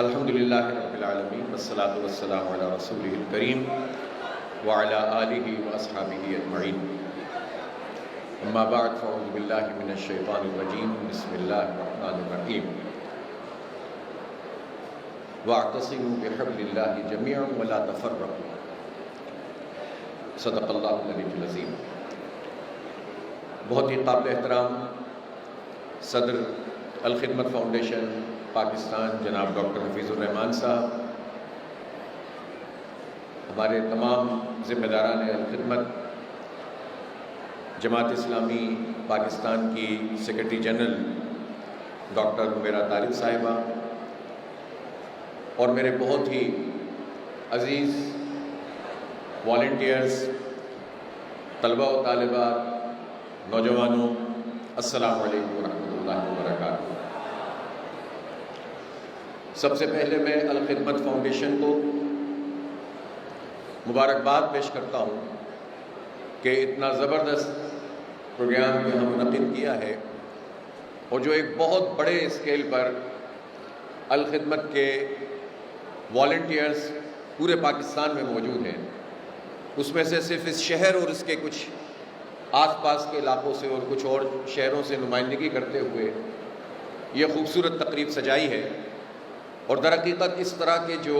الحمد للہ رب العالمین والصلاة والسلام علی رسولہ الکریم وعلی آلہ واصحابہ اجمعین اما بعد فاعوذ باللہ من الشیطان الرجیم بسم اللہ الرحمن الرحیم واعتصموا بحبل اللہ جميعا ولا تفرقوا صدق اللہ العلی العظیم۔ بہت ہی قابل احترام صدر الخدمت فاؤنڈیشن پاکستان جناب ڈاکٹر حفیظ الرحمان صاحب، ہمارے تمام ذمہ داران الخدمت، جماعت اسلامی پاکستان کی secretary general doctor Umera Tariq صاحبہ، اور میرے بہت ہی عزیز والنٹیئرز، طلبہ و طالبات، نوجوانوں، السلام علیکم ورحمۃ اللہ وبرکاتہ۔ سب سے پہلے میں الخدمت فاؤنڈیشن کو مبارکباد پیش کرتا ہوں کہ اتنا زبردست پروگرام یہاں منعقد کیا ہے، اور جو ایک بہت بڑے اسکیل پر الخدمت کے والنٹیئرز پورے پاکستان میں موجود ہیں، اس میں سے صرف اس شہر اور اس کے کچھ آس پاس کے علاقوں سے اور کچھ اور شہروں سے نمائندگی کرتے ہوئے یہ خوبصورت تقریب سجائی ہے۔ اور در حقیقت اس طرح کے جو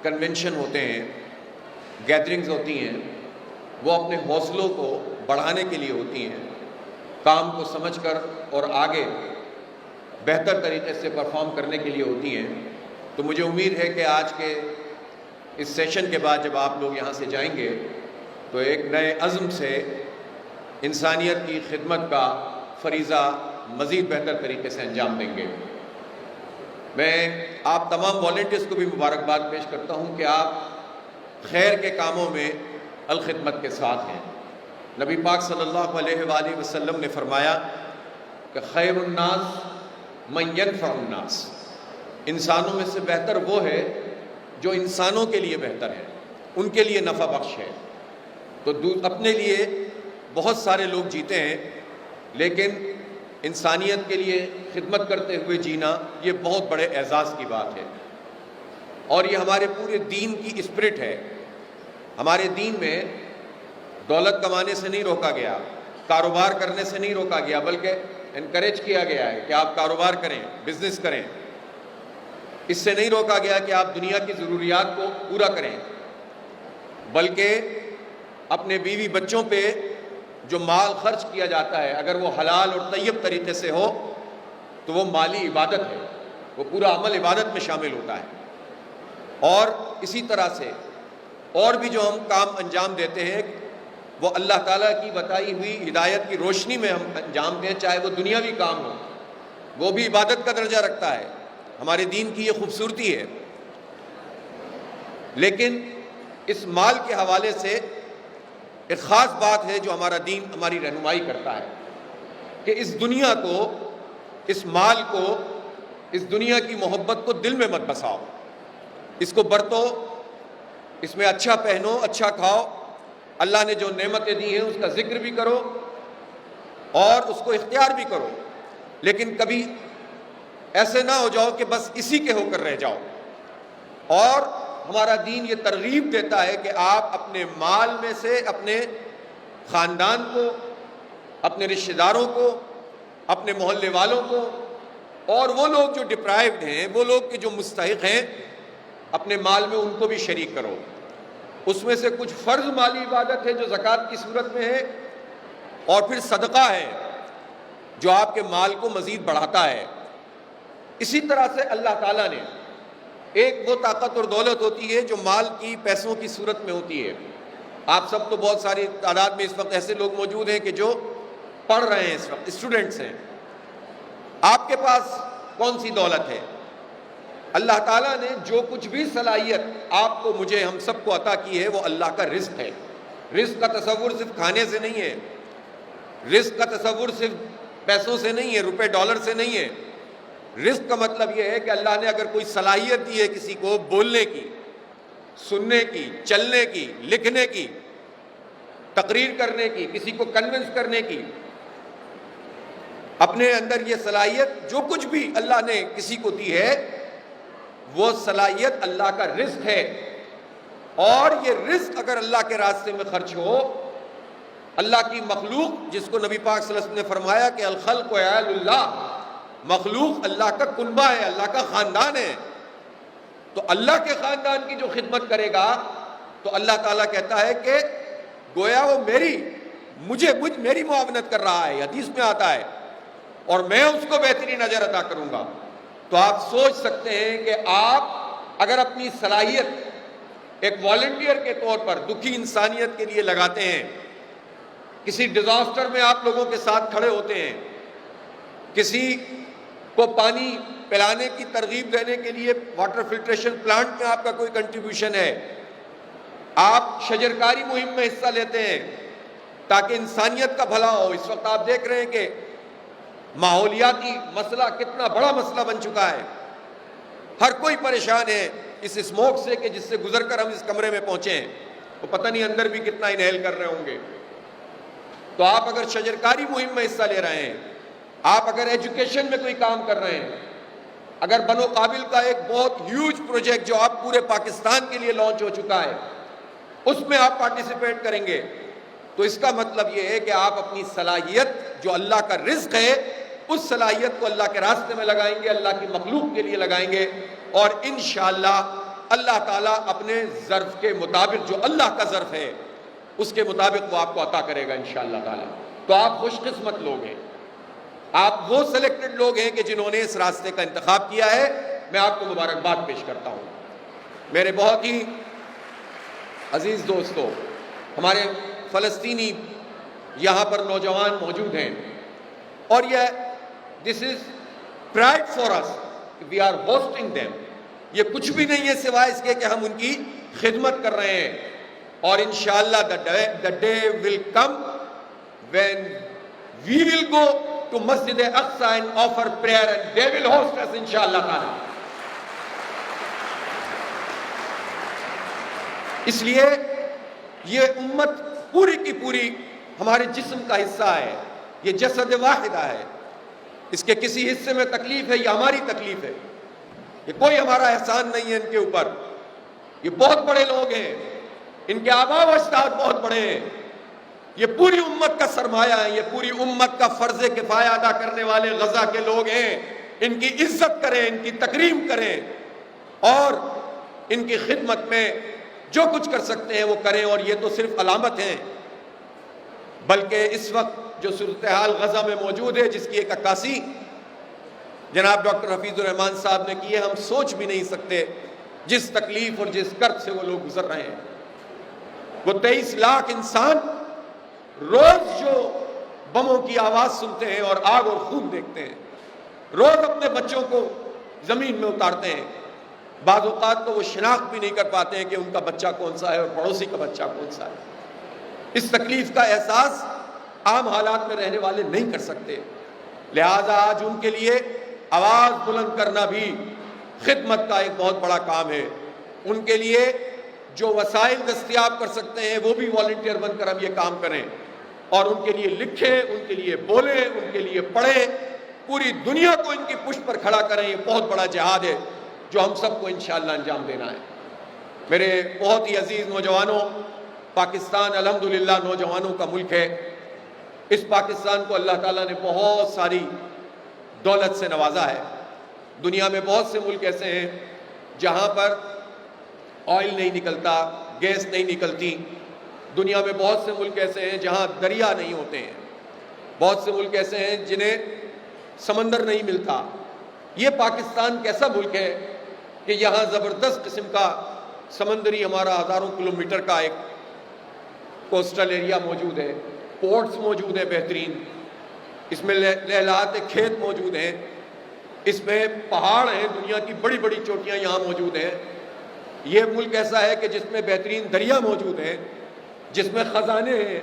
کنونشن ہوتے ہیں، گیدرنگز ہوتی ہیں، وہ اپنے حوصلوں کو بڑھانے کے لیے ہوتی ہیں، کام کو سمجھ کر اور آگے بہتر طریقے سے پرفارم کرنے کے لیے ہوتی ہیں۔ تو مجھے امید ہے کہ آج کے اس سیشن کے بعد جب آپ لوگ یہاں سے جائیں گے تو ایک نئے عزم سے انسانیت کی خدمت کا فریضہ مزید بہتر طریقے سے انجام دیں گے۔ میں آپ تمام والنٹیئرز کو بھی مبارکباد پیش کرتا ہوں کہ آپ خیر کے کاموں میں الخدمت کے ساتھ ہیں۔ نبی پاک صلی اللہ علیہ وآلہ وسلم نے فرمایا کہ خیر الناس من ینفع الناس، انسانوں میں سے بہتر وہ ہے جو انسانوں کے لیے بہتر ہے، ان کے لیے نفع بخش ہے۔ تو اپنے لیے بہت سارے لوگ جیتے ہیں، لیکن انسانیت کے لیے خدمت کرتے ہوئے جینا یہ بہت بڑے اعزاز کی بات ہے، اور یہ ہمارے پورے دین کی اسپرٹ ہے۔ ہمارے دین میں دولت کمانے سے نہیں روکا گیا، کاروبار کرنے سے نہیں روکا گیا، بلکہ انکریج کیا گیا ہے کہ آپ کاروبار کریں، بزنس کریں۔ اس سے نہیں روکا گیا کہ آپ دنیا کی ضروریات کو پورا کریں، بلکہ اپنے بیوی بچوں پہ جو مال خرچ کیا جاتا ہے اگر وہ حلال اور طیب طریقے سے ہو تو وہ مالی عبادت ہے، وہ پورا عمل عبادت میں شامل ہوتا ہے۔ اور اسی طرح سے اور بھی جو ہم کام انجام دیتے ہیں وہ اللہ تعالیٰ کی بتائی ہوئی ہدایت کی روشنی میں ہم انجام دیں، چاہے وہ دنیاوی کام ہو، وہ بھی عبادت کا درجہ رکھتا ہے۔ ہمارے دین کی یہ خوبصورتی ہے۔ لیکن اس مال کے حوالے سے ایک خاص بات ہے جو ہمارا دین ہماری رہنمائی کرتا ہے کہ اس دنیا کو، اس مال کو، اس دنیا کی محبت کو دل میں مت بساؤ، اس کو برتو، اس میں اچھا پہنو، اچھا کھاؤ، اللہ نے جو نعمتیں دی ہیں اس کا ذکر بھی کرو اور اس کو اختیار بھی کرو، لیکن کبھی ایسے نہ ہو جاؤ کہ بس اسی کے ہو کر رہ جاؤ۔ اور ہمارا دین یہ ترغیب دیتا ہے کہ آپ اپنے مال میں سے اپنے خاندان کو، اپنے رشتہ داروں کو، اپنے محلے والوں کو، اور وہ لوگ جو ڈپرائیوڈ ہیں، وہ لوگ کہ جو مستحق ہیں، اپنے مال میں ان کو بھی شریک کرو۔ اس میں سے کچھ فرض مالی عبادت ہے جو زکوٰۃ کی صورت میں ہے، اور پھر صدقہ ہے جو آپ کے مال کو مزید بڑھاتا ہے۔ اسی طرح سے اللہ تعالیٰ نے ایک وہ طاقت اور دولت ہوتی ہے جو مال کی، پیسوں کی صورت میں ہوتی ہے۔ آپ سب تو بہت ساری تعداد میں اس وقت ایسے لوگ موجود ہیں کہ جو پڑھ رہے ہیں، اس وقت اسٹوڈنٹس ہیں۔ آپ کے پاس کون سی دولت ہے؟ اللہ تعالیٰ نے جو کچھ بھی صلاحیت آپ کو، مجھے، ہم سب کو عطا کی ہے وہ اللہ کا رزق ہے۔ رزق کا تصور صرف کھانے سے نہیں ہے، رزق کا تصور صرف پیسوں سے نہیں ہے، روپے ڈالر سے نہیں ہے۔ رزق کا مطلب یہ ہے کہ اللہ نے اگر کوئی صلاحیت دی ہے کسی کو بولنے کی، سننے کی، چلنے کی، لکھنے کی، تقریر کرنے کی، کسی کو کنونس کرنے کی، اپنے اندر یہ صلاحیت جو کچھ بھی اللہ نے کسی کو دی ہے وہ صلاحیت اللہ کا رزق ہے، اور یہ رزق اگر اللہ کے راستے میں خرچ ہو، اللہ کی مخلوق جس کو نبی پاک صلی اللہ علیہ وسلم نے فرمایا کہ الخلق عیال اللہ، مخلوق اللہ کا کنبہ ہے، اللہ کا خاندان ہے، تو اللہ کے خاندان کی جو خدمت کرے گا تو اللہ تعالیٰ کہتا ہے کہ گویا وہ میری معاونت کر رہا ہے، حدیث میں آتا ہے، اور میں اس کو بہترین اجر عطا کروں گا۔ تو آپ سوچ سکتے ہیں کہ آپ اگر اپنی صلاحیت ایک والنٹیئر کے طور پر دکھی انسانیت کے لیے لگاتے ہیں، کسی ڈیزاسٹر میں آپ لوگوں کے ساتھ کھڑے ہوتے ہیں، کسی کو پانی پلانے کی ترغیب دینے کے لیے واٹر فلٹریشن پلانٹ میں آپ کا کوئی کنٹریبیوشن ہے، آپ شجرکاری مہم میں حصہ لیتے ہیں تاکہ انسانیت کا بھلا ہو۔ اس وقت آپ دیکھ رہے ہیں کہ ماحولیاتی مسئلہ کتنا بڑا مسئلہ بن چکا ہے، ہر کوئی پریشان ہے اس اسموک سے کہ جس سے گزر کر ہم اس کمرے میں پہنچے ہیں، وہ پتہ نہیں اندر بھی کتنا انہیل کر رہے ہوں گے۔ تو آپ اگر شجرکاری مہم میں حصہ لے رہے ہیں، آپ اگر ایجوکیشن میں کوئی کام کر رہے ہیں، اگر بنو قابل کا ایک بہت ہیوج پروجیکٹ جو آپ پورے پاکستان کے لیے لانچ ہو چکا ہے اس میں آپ پارٹیسپیٹ کریں گے، تو اس کا مطلب یہ ہے کہ آپ اپنی صلاحیت جو اللہ کا رزق ہے اس صلاحیت کو اللہ کے راستے میں لگائیں گے، اللہ کی مخلوق کے لیے لگائیں گے، اور انشاءاللہ اللہ تعالیٰ اپنے ظرف کے مطابق جو اللہ کا ظرف ہے اس کے مطابق وہ آپ کو عطا کرے گا انشاءاللہ تعالیٰ۔ تو آپ خوش قسمت لوگ ہیں، آپ وہ سلیکٹڈ لوگ ہیں کہ جنہوں نے اس راستے کا انتخاب کیا ہے، میں آپ کو مبارکباد پیش کرتا ہوں۔ میرے بہت ہی عزیز دوستو، ہمارے فلسطینی یہاں پر نوجوان موجود ہیں، اور this is pride for us, we are hosting them, یہ کچھ بھی نہیں ہے سوائے اس کے کہ ہم ان کی خدمت کر رہے ہیں، اور انشاءاللہ the day will come when we will go to Masjid Aqsa and offer prayer and they will host us inshallah ta'ala۔ اس لیے یہ امت پوری کی پوری ہمارے جسم کا حصہ ہے، یہ جسد واحدہ ہے، اس کے کسی حصے میں تکلیف ہے یہ ہماری تکلیف ہے، یہ کوئی ہمارا احسان نہیں ہے ان کے اوپر۔ یہ بہت بڑے لوگ ہیں، ان کے آباء و اجداد بہت بڑے ہیں، یہ پوری امت کا سرمایہ ہے، یہ پوری امت کا فرض کفایہ ادا کرنے والے غزہ کے لوگ ہیں۔ ان کی عزت کریں، ان کی تکریم کریں، اور ان کی خدمت میں جو کچھ کر سکتے ہیں وہ کریں۔ اور یہ تو صرف علامت ہیں، بلکہ اس وقت جو صورتحال غزہ میں موجود ہے جس کی ایک عکاسی جناب ڈاکٹر حفیظ الرحمان صاحب نے کی ہے، ہم سوچ بھی نہیں سکتے جس تکلیف اور جس کرب سے وہ لوگ گزر رہے ہیں۔ وہ 23 لاکھ انسان روز جو بموں کی آواز سنتے ہیں اور آگ اور خون دیکھتے ہیں، روز اپنے بچوں کو زمین میں اتارتے ہیں، بعض اوقات تو وہ شناخت بھی نہیں کر پاتے ہیں کہ ان کا بچہ کون سا ہے اور پڑوسی کا بچہ کون سا ہے۔ اس تکلیف کا احساس عام حالات میں رہنے والے نہیں کر سکتے، لہذا آج ان کے لیے آواز بلند کرنا بھی خدمت کا ایک بہت بڑا کام ہے۔ ان کے لیے جو وسائل دستیاب کر سکتے ہیں وہ بھی والنٹیئر بن کر ہم یہ کام کریں، اور ان کے لیے لکھیں، ان کے لیے بولیں، ان کے لیے پڑھیں، پوری دنیا کو ان کی پشت پر کھڑا کریں۔ یہ بہت بڑا جہاد ہے جو ہم سب کو انشاءاللہ انجام دینا ہے۔ میرے بہت ہی عزیز نوجوانوں، پاکستان الحمدللہ نوجوانوں کا ملک ہے۔ اس پاکستان کو اللہ تعالیٰ نے بہت ساری دولت سے نوازا ہے۔ دنیا میں بہت سے ملک ایسے ہیں جہاں پر آئل نہیں نکلتا، گیس نہیں نکلتی۔ دنیا میں بہت سے ملک ایسے ہیں جہاں دریا نہیں ہوتے ہیں، بہت سے ملک ایسے ہیں جنہیں سمندر نہیں ملتا۔ یہ پاکستان کیسا ملک ہے کہ یہاں زبردست قسم کا سمندری ہمارا ہزاروں کلومیٹر کا ایک کوسٹل ایریا موجود ہے، پورٹس موجود ہیں بہترین، اس میں لہلہاتے کھیت موجود ہیں، اس میں پہاڑ ہیں، دنیا کی بڑی بڑی چوٹیاں یہاں موجود ہیں۔ یہ ملک ایسا ہے کہ جس میں بہترین دریا موجود ہیں، جس میں خزانے ہیں،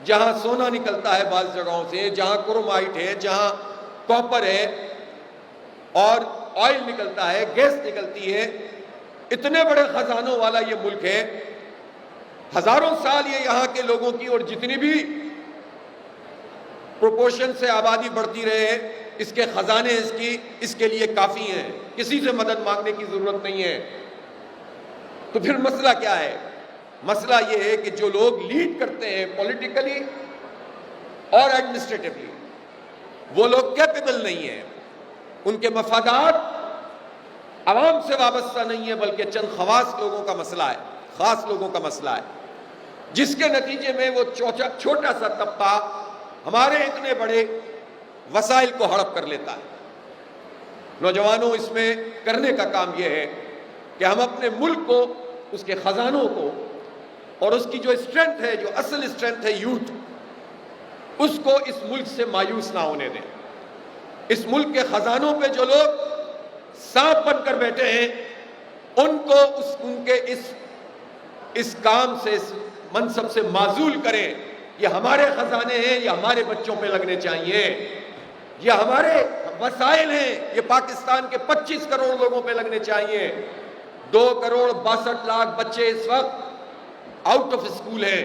جہاں سونا نکلتا ہے بعض جگہوں سے، جہاں کرومائٹ ہے، جہاں کاپر ہے اور آئل نکلتا ہے، گیس نکلتی ہے۔ اتنے بڑے خزانوں والا یہ ملک ہے۔ ہزاروں سال یہ یہاں کے لوگوں کی اور جتنی بھی پروپورشن سے آبادی بڑھتی رہے اس کے خزانے اس کے لیے کافی ہیں، کسی سے مدد مانگنے کی ضرورت نہیں ہے۔ تو پھر مسئلہ کیا ہے؟ مسئلہ یہ ہے کہ جو لوگ لیڈ کرتے ہیں پولیٹیکلی اور ایڈمنسٹریٹولی، وہ لوگ کیپیبل نہیں ہیں، ان کے مفادات عوام سے وابستہ نہیں ہے، بلکہ چند خاص لوگوں کا مسئلہ ہے، جس کے نتیجے میں وہ چھوٹا سا طبقہ ہمارے اتنے بڑے وسائل کو ہڑپ کر لیتا ہے۔ نوجوانوں، اس میں کرنے کا کام یہ ہے کہ ہم اپنے ملک کو، اس کے خزانوں کو، اور اس کی جو اسٹرینتھ ہے، جو اصل اسٹرینتھ ہے یوتھ، اس کو اس ملک سے مایوس نہ ہونے دیں۔ اس ملک کے خزانوں پہ جو لوگ سانپ بن کر بیٹھے ہیں، ان کو ان کے اس کام سے، اس منصب سے معزول کریں۔ یہ ہمارے خزانے ہیں، یہ ہمارے بچوں پہ لگنے چاہیے، یہ ہمارے وسائل ہیں، یہ پاکستان کے 25 کروڑ لوگوں پہ لگنے چاہیے۔ 2,62,00,000 بچے اس وقت آؤٹ آف اسکول ہیں،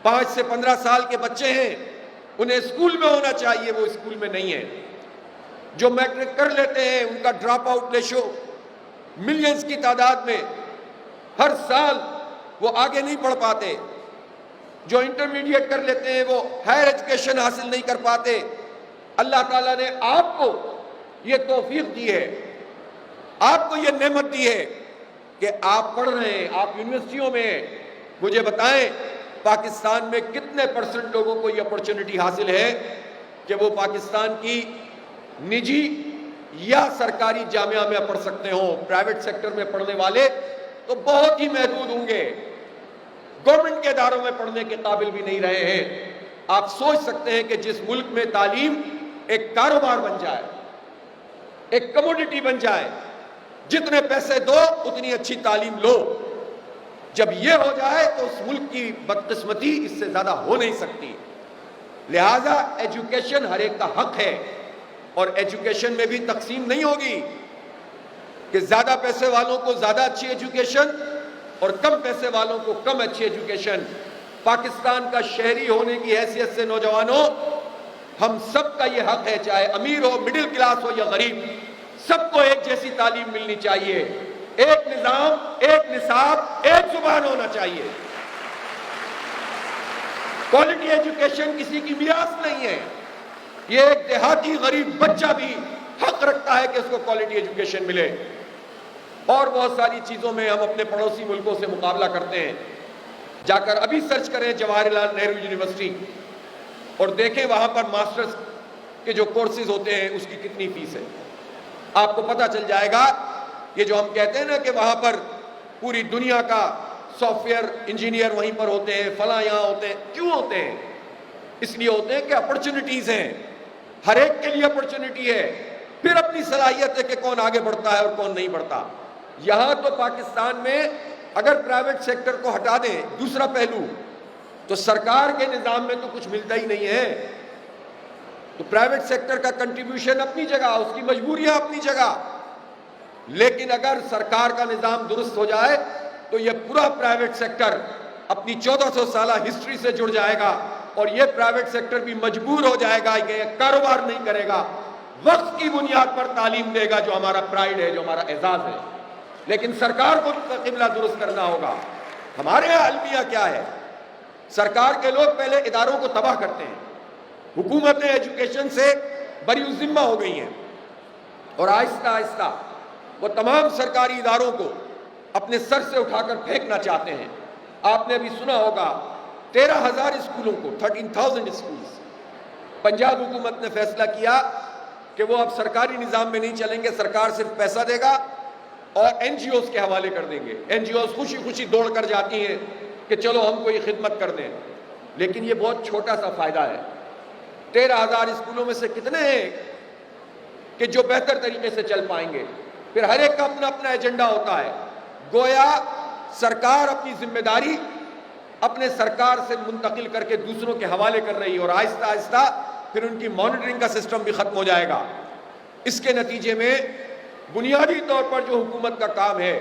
5 سے 15 سال کے بچے ہیں، انہیں اسکول میں ہونا چاہیے، وہ اسکول میں نہیں ہے۔ جو میٹرک کر لیتے ہیں ان کا ڈراپ آؤٹ ریشو ملینز کی تعداد میں، ہر سال وہ آگے نہیں پڑھ پاتے۔ جو انٹرمیڈیٹ کر لیتے ہیں وہ ہائر ایجوکیشن حاصل نہیں کر پاتے۔ اللہ تعالیٰ نے آپ کو یہ توفیق دی ہے، آپ کو یہ نعمت دی ہے کہ آپ پڑھ رہے ہیں، آپ یونیورسٹیوں میں ہیں۔ مجھے بتائیں پاکستان میں کتنے پرسنٹ لوگوں کو یہ اپرچونٹی حاصل ہے کہ وہ پاکستان کی نجی یا سرکاری جامعہ میں پڑھ سکتے ہوں؟ پرائیویٹ سیکٹر میں پڑھنے والے تو بہت ہی محدود ہوں گے، گورنمنٹ کے اداروں میں پڑھنے کے قابل بھی نہیں رہے ہیں۔ آپ سوچ سکتے ہیں کہ جس ملک میں تعلیم ایک کاروبار بن جائے، ایک کموڈٹی بن جائے، جتنے پیسے دو اتنی اچھی تعلیم لو، جب یہ ہو جائے تو اس ملک کی بدقسمتی اس سے زیادہ ہو نہیں سکتی۔ لہذا ایجوکیشن ہر ایک کا حق ہے، اور ایجوکیشن میں بھی تقسیم نہیں ہوگی کہ زیادہ پیسے والوں کو زیادہ اچھی ایجوکیشن اور کم پیسے والوں کو کم اچھی ایجوکیشن۔ پاکستان کا شہری ہونے کی حیثیت سے نوجوانوں، ہم سب کا یہ حق ہے، چاہے امیر ہو، مڈل کلاس ہو یا غریب، سب کو ایک جیسی تعلیم ملنی چاہیے، ایک نظام، ایک نصاب، ایک زبان ہونا چاہیے۔ کوالٹی ایجوکیشن کسی کی میراث نہیں ہے، یہ ایک دیہاتی غریب بچہ بھی حق رکھتا ہے کہ اس کو کوالٹی ایجوکیشن ملے۔ اور بہت ساری چیزوں میں ہم اپنے پڑوسی ملکوں سے مقابلہ کرتے ہیں۔ جا کر ابھی سرچ کریں جواہر لال نہرو یونیورسٹی اور دیکھیں وہاں پر ماسٹرز کے جو کورسز ہوتے ہیں اس کی کتنی فیس ہے، آپ کو پتہ چل جائے گا۔ یہ جو ہم کہتے ہیں نا کہ وہاں پر پوری دنیا کا سافٹ ویئر انجینئر وہیں پر ہوتے ہیں، فلاں یہاں ہوتے ہیں، کیوں ہوتے ہیں؟ اس لیے ہوتے ہیں کہ اپرچونٹیز ہیں، ہر ایک کے لیے اپرچونٹی ہے، پھر اپنی صلاحیت ہے کہ کون آگے بڑھتا ہے اور کون نہیں بڑھتا۔ یہاں تو پاکستان میں اگر پرائیویٹ سیکٹر کو ہٹا دیں، دوسرا پہلو، تو سرکار کے نظام میں تو کچھ ملتا ہی نہیں ہے۔ تو پرائیویٹ سیکٹر کا کنٹریبیوشن اپنی جگہ، اس کی مجبوریاں اپنی جگہ، لیکن اگر سرکار کا نظام درست ہو جائے تو یہ پورا پرائیویٹ سیکٹر اپنی 1400 سالہ ہسٹری سے جڑ جائے گا، اور یہ پرائیویٹ سیکٹر بھی مجبور ہو جائے گا کہ یہ کاروبار نہیں کرے گا، وقت کی بنیاد پر تعلیم دے گا، جو ہمارا پرائیڈ ہے، جو ہمارا اعزاز ہے۔ لیکن سرکار کو قبلہ درست کرنا ہوگا۔ ہمارے یہاں المیہ کیا ہے؟ سرکار کے لوگ پہلے اداروں کو تباہ کرتے ہیں، حکومتیں ایجوکیشن سے بری ذمہ ہو گئی ہیں، اور آہستہ آہستہ وہ تمام سرکاری اداروں کو اپنے سر سے اٹھا کر پھینکنا چاہتے ہیں۔ آپ نے ابھی سنا ہوگا 13,000 اسکولوں کو، 13,000 اسکولز، پنجاب حکومت نے فیصلہ کیا کہ وہ اب سرکاری نظام میں نہیں چلیں گے، سرکار صرف پیسہ دے گا اور این جی اوز کے حوالے کر دیں گے۔ این جی اوز خوشی خوشی دوڑ کر جاتی ہیں کہ چلو ہم کو یہ خدمت کر دیں، لیکن یہ بہت چھوٹا سا فائدہ ہے۔ 13,000 اسکولوں میں سے کتنے ہیں کہ جو بہتر طریقے سے چل پائیں گے؟ پھر ہر ایک کا اپنا اپنا ایجنڈا ہوتا ہے، گویا سرکار اپنی ذمہ داری اپنے سرکار سے منتقل کر کے دوسروں کے حوالے کر رہی ہے، اور آہستہ آہستہ پھر ان کی مانیٹرنگ کا سسٹم بھی ختم ہو جائے گا۔ اس کے نتیجے میں بنیادی طور پر جو حکومت کا کام ہے،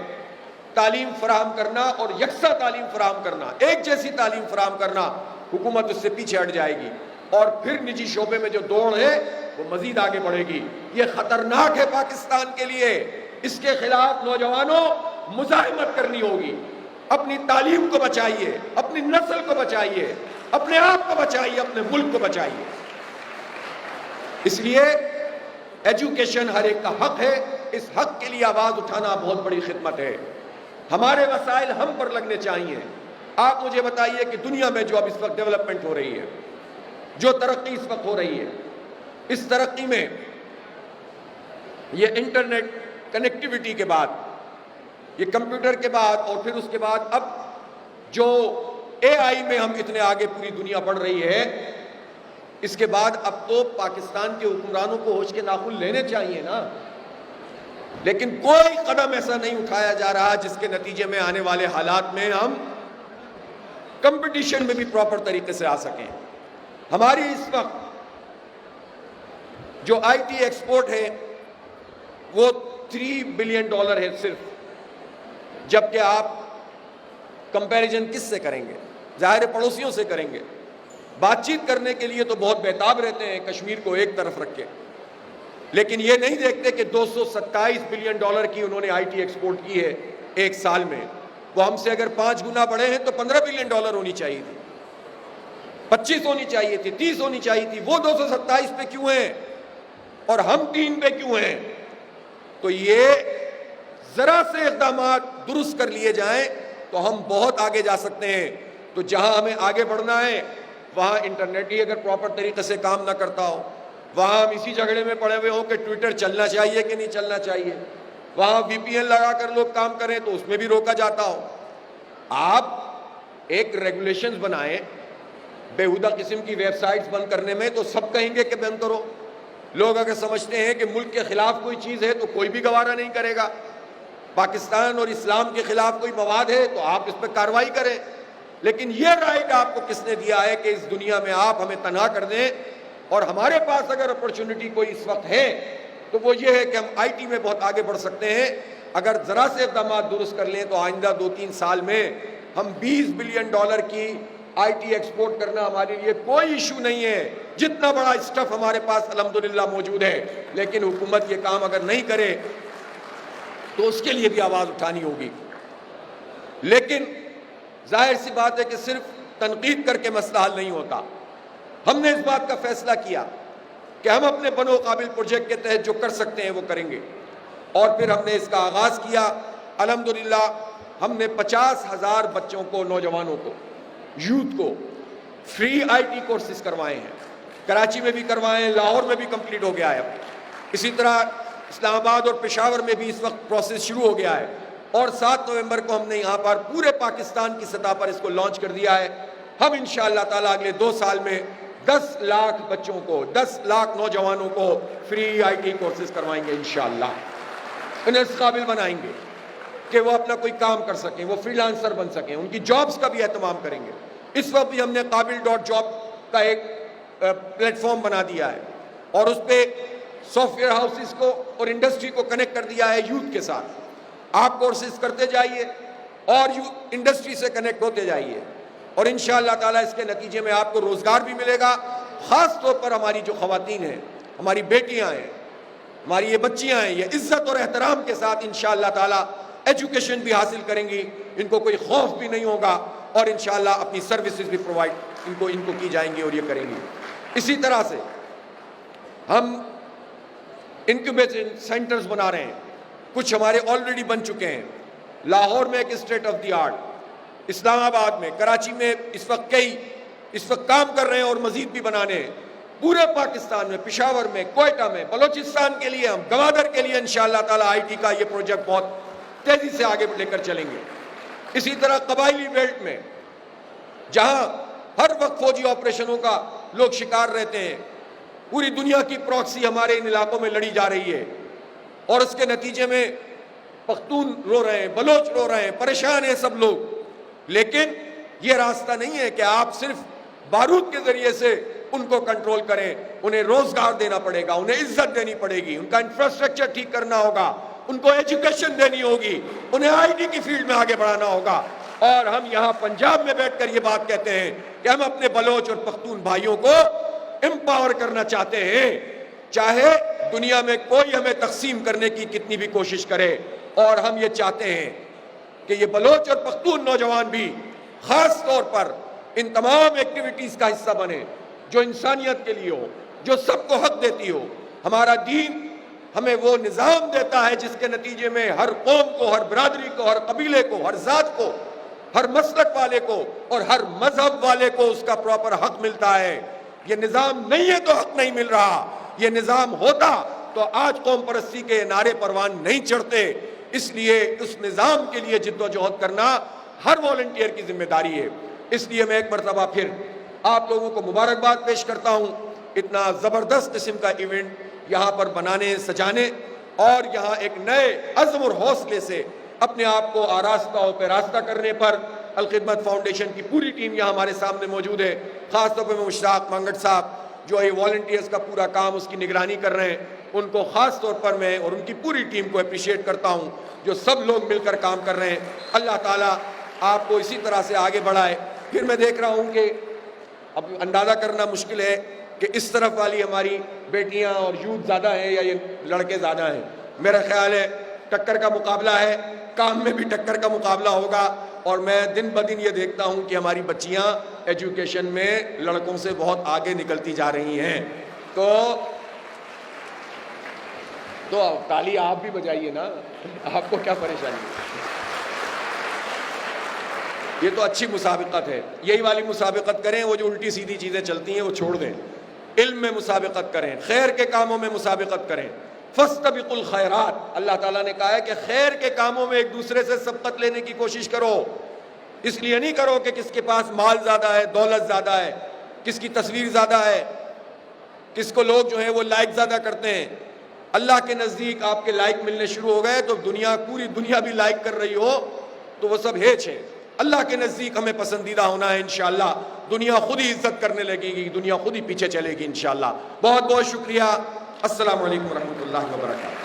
تعلیم فراہم کرنا اور یکساں تعلیم فراہم کرنا، ایک جیسی تعلیم فراہم کرنا، حکومت اس سے پیچھے ہٹ جائے گی، اور پھر نجی شعبے میں جو دوڑ ہے وہ مزید آگے بڑھے گی۔ یہ خطرناک ہے پاکستان کے لیے، اس کے خلاف نوجوانوں مزاحمت کرنی ہوگی۔ اپنی تعلیم کو بچائیے، اپنی نسل کو بچائیے، اپنے آپ کو بچائیے، اپنے ملک کو بچائیے۔ اس لیے ایجوکیشن ہر ایک کا حق ہے، اس حق کے لیے آواز اٹھانا بہت بڑی خدمت ہے۔ ہمارے وسائل ہم پر لگنے چاہیے۔ آپ مجھے بتائیے کہ دنیا میں جو اب اس وقت ڈیولپمنٹ ہو رہی ہے، جو ترقی اس وقت ہو رہی ہے، اس ترقی میں یہ انٹرنیٹ کنیکٹیوٹی کے بعد، یہ کمپیوٹر کے بعد، اور پھر اس کے بعد اب جو اے آئی میں ہم اتنے آگے پوری دنیا بڑھ رہی ہے، اس کے بعد اب تو پاکستان کے حکمرانوں کو ہوش کے ناخن لینے چاہیے نا۔ لیکن کوئی قدم ایسا نہیں اٹھایا جا رہا جس کے نتیجے میں آنے والے حالات میں ہم کمپٹیشن میں بھی پراپر طریقے سے آ سکیں۔ ہماری اس وقت جو آئی ٹی ایکسپورٹ ہے وہ $3 بلین ہے صرف، جبکہ آپ کمپیریزن کس سے کریں گے؟ ظاہر پڑوسیوں سے کریں گے۔ بات چیت کرنے کے لیے تو بہت بےتاب رہتے ہیں کشمیر کو ایک طرف رکھ کے، لیکن یہ نہیں دیکھتے کہ $227 بلین کی انہوں نے آئی ٹی ایکسپورٹ کی ہے ایک سال میں۔ وہ ہم سے اگر 5 گنا بڑھے ہیں تو $15 بلین ہونی چاہیے تھی، 25 ہونی چاہیے تھی، 30 ہونی چاہیے تھی۔ وہ 227 پہ کیوں ہیں اور ہم 3 پہ کیوں ہیں؟ تو یہ ذرا سے اقدامات درست کر لیے جائیں تو ہم بہت آگے جا سکتے ہیں۔ تو جہاں ہمیں آگے بڑھنا ہے وہاں انٹرنیٹ ہی اگر پراپر طریقے سے کام نہ کرتا ہو، وہاں ہم اسی جھگڑے میں پڑے ہوئے ہوں کہ ٹویٹر چلنا چاہیے کہ نہیں چلنا چاہیے، وہاں وی پی این لگا کر لوگ کام کریں تو اس میں بھی روکا جاتا ہو۔ آپ ایک ریگولیشنز بنائیں، بےہودہ قسم کی ویب سائٹس بند کرنے میں تو سب کہیں گے کہ بند کرو۔ لوگ اگر سمجھتے ہیں کہ ملک کے خلاف کوئی چیز ہے تو کوئی بھی گوارا نہیں کرے گا۔ پاکستان اور اسلام کے خلاف کوئی مواد ہے تو آپ اس پہ کارروائی کریں، لیکن یہ رائٹ آپ کو کس نے دیا ہے کہ اس دنیا میں آپ ہمیں تنہا کر دیں؟ اور ہمارے پاس اگر اپرچونٹی کوئی اس وقت ہے تو وہ یہ ہے کہ ہم آئی ٹی میں بہت آگے بڑھ سکتے ہیں۔ اگر ذرا سے اقدامات درست کر لیں تو آئندہ 2-3 سال میں ہم $20 بلین کی آئی ٹی ایکسپورٹ کرنا ہمارے لیے کوئی ایشو نہیں ہے۔ جتنا بڑا اسٹف ہمارے پاس الحمدللہ موجود ہے، لیکن حکومت یہ کام اگر نہیں کرے تو اس کے لیے بھی آواز اٹھانی ہوگی۔ لیکن ظاہر سی بات ہے کہ صرف تنقید کر کے مسئلہ حل نہیں ہوتا۔ ہم نے اس بات کا فیصلہ کیا کہ ہم اپنے بنو قابل پروجیکٹ کے تحت جو کر سکتے ہیں وہ کریں گے، اور پھر ہم نے اس کا آغاز کیا۔ الحمدللہ ہم نے 50,000 بچوں کو، نوجوانوں کو، یوتھ کو فری آئی ٹی کورسز کروائے ہیں۔ کراچی میں بھی کروائے ہیں، لاہور میں بھی کمپلیٹ ہو گیا ہے، اسی طرح اسلام آباد اور پشاور میں بھی اس وقت پروسیس شروع ہو گیا ہے، اور 7 نومبر کو ہم نے یہاں پر پورے پاکستان کی سطح پر اس کو لانچ کر دیا ہے۔ ہم انشاءاللہ تعالیٰ اگلے 2 سال میں 10 لاکھ بچوں کو، 10 لاکھ نوجوانوں کو فری آئی ٹی کورسز کروائیں گے انشاءاللہ۔ انہیں اس قابل بنائیں گے کہ وہ اپنا کوئی کام کر سکیں، وہ فری لانسر بن سکیں، ان کی جابز کا بھی اہتمام کریں گے۔ اس وقت بھی ہم نے قابل.job کا ایک پلیٹ فارم بنا دیا ہے، اور اس پہ سافٹ ویئر ہاؤسز کو اور انڈسٹری کو کنیکٹ کر دیا ہے یوتھ کے ساتھ۔ آپ کورسز کرتے جائیے اور یوتھ انڈسٹری سے کنیکٹ ہوتے جائیے، اور انشاءاللہ تعالیٰ اس کے نتیجے میں آپ کو روزگار بھی ملے گا۔ خاص طور پر ہماری جو خواتین ہیں، ہماری بیٹیاں ہیں، ہماری یہ بچیاں ہیں، یہ عزت اور احترام کے ساتھ انشاءاللہ تعالیٰ ایجوکیشن بھی حاصل کریں گی، ان کو کوئی خوف بھی نہیں ہوگا، اور انشاءاللہ اپنی سروسز بھی پرووائڈ ان کو کی جائیں گی اور یہ کریں گی۔ اسی طرح سے ہم انکیوبیشن سینٹرز بنا رہے ہیں، کچھ ہمارے آلریڈی بن چکے ہیں۔ لاہور میں ایک اسٹیٹ آف دی آرٹ، اسلام آباد میں، کراچی میں اس وقت کام کر رہے ہیں اور مزید بھی بنانے ہیں۔ پورے پاکستان میں، پشاور میں، کوئٹہ میں، بلوچستان کے لیے، ہم گوادر کے لیے انشاءاللہ تعالیٰ آئی ٹی کا یہ پروجیکٹ بہت تیزی سے آگے لے کر چلیں گے۔ اسی طرح قبائلی بیلٹ میں، جہاں ہر وقت فوجی آپریشنوں کا لوگ شکار رہتے ہیں، پوری دنیا کی پراکسی ہمارے ان علاقوں میں لڑی جا رہی ہے، اور اس کے نتیجے میں پختون رو رہے ہیں، بلوچ رو رہے ہیں، پریشان ہیں سب لوگ۔ لیکن یہ راستہ نہیں ہے کہ آپ صرف بارود کے ذریعے سے ان کو کنٹرول کریں، انہیں روزگار دینا پڑے گا، انہیں عزت دینی پڑے گی، ان کا انفراسٹرکچر ٹھیک کرنا ہوگا، ان کو ایجوکیشن دینی ہوگی، انہیں آئی ٹی کی فیلڈ میں آگے بڑھانا ہوگا۔ اور ہم یہاں پنجاب میں بیٹھ کر یہ بات کہتے ہیں کہ ہم اپنے بلوچ اور پختون بھائیوں کو امپاور کرنا چاہتے ہیں۔ چاہے دنیا میں کوئی ہمیں تقسیم کرنے کی کتنی بھی کوشش کرے. اور ہم یہ چاہتے ہیں کہ یہ بلوچ اور پختون نوجوان بھی خاص طور پر ان تمام ایکٹیویٹیز کا حصہ بنے جو انسانیت کے لیے ہو, جو سب کو حق دیتی ہو. ہمارا دین ہمیں وہ نظام دیتا ہے جس کے نتیجے میں ہر قوم کو, ہر برادری کو, ہر قبیلے کو, ہر ذات کو, ہر مسلک والے کو اور ہر مذہب والے کو اس کا پراپر حق ملتا ہے. یہ نظام نہیں ہے تو حق نہیں مل رہا. یہ نظام ہوتا تو آج قوم پرستی کے نعرے پروان نہیں چڑھتے. اس لیے اس نظام کے لیے جد و جہد کرنا ہر والنٹیئر کی ذمہ داری ہے. اس لیے میں ایک مرتبہ پھر آپ لوگوں کو مبارکباد پیش کرتا ہوں اتنا زبردست قسم کا ایونٹ یہاں پر بنانے, سجانے اور یہاں ایک نئے عزم اور حوصلے سے اپنے آپ کو آراستہ و پیراستہ کرنے پر. الخدمت فاؤنڈیشن کی پوری ٹیم یہاں ہمارے سامنے موجود ہے. خاص طور پہ میں مشتاق مانگٹ صاحب جو یہ والنٹیئرز کا پورا کام اس کی نگرانی کر رہے ہیں, ان کو خاص طور پر میں اور ان کی پوری ٹیم کو اپریشیٹ کرتا ہوں جو سب لوگ مل کر کام کر رہے ہیں. اللہ تعالیٰ آپ کو اسی طرح سے آگے بڑھائے. پھر میں دیکھ رہا ہوں کہ اب اندازہ کرنا مشکل ہے کہ اس طرف والی ہماری بیٹیاں اور یوتھ زیادہ ہیں یا یہ لڑکے زیادہ ہیں. میرا خیال ہے ٹکر کا مقابلہ ہے, کام میں بھی ٹکر کا مقابلہ ہوگا. اور میں دن بدن یہ دیکھتا ہوں کہ ہماری بچیاں ایجوکیشن میں لڑکوں سے بہت آگے نکلتی جا رہی ہیں. تو تالی آپ بھی بجائیے نا, آپ کو کیا پریشانی ہے. یہ تو اچھی مسابقت ہے. یہی والی مسابقت کریں, وہ جو الٹی سیدھی چیزیں چلتی ہیں وہ چھوڑ دیں. علم میں مسابقت کریں, خیر کے کاموں میں مسابقت کریں. فاستبقوا الخیرات, اللہ تعالیٰ نے کہا ہے کہ خیر کے کاموں میں ایک دوسرے سے سبقت لینے کی کوشش کرو. اس لیے نہیں کرو کہ کس کے پاس مال زیادہ ہے, دولت زیادہ ہے, کس کی تصویر زیادہ ہے, کس کو لوگ جو ہیں وہ لائک زیادہ کرتے ہیں. اللہ کے نزدیک آپ کے لائک ملنے شروع ہو گئے تو پوری دنیا بھی لائک کر رہی ہو تو وہ سب ہیچ ہے. اللہ کے نزدیک ہمیں پسندیدہ ہونا ہے. انشاءاللہ دنیا خود ہی عزت کرنے لگے گی, دنیا خود ہی پیچھے چلے گی انشاءاللہ. بہت بہت شکریہ. السلام علیکم ورحمۃ اللہ وبرکاتہ.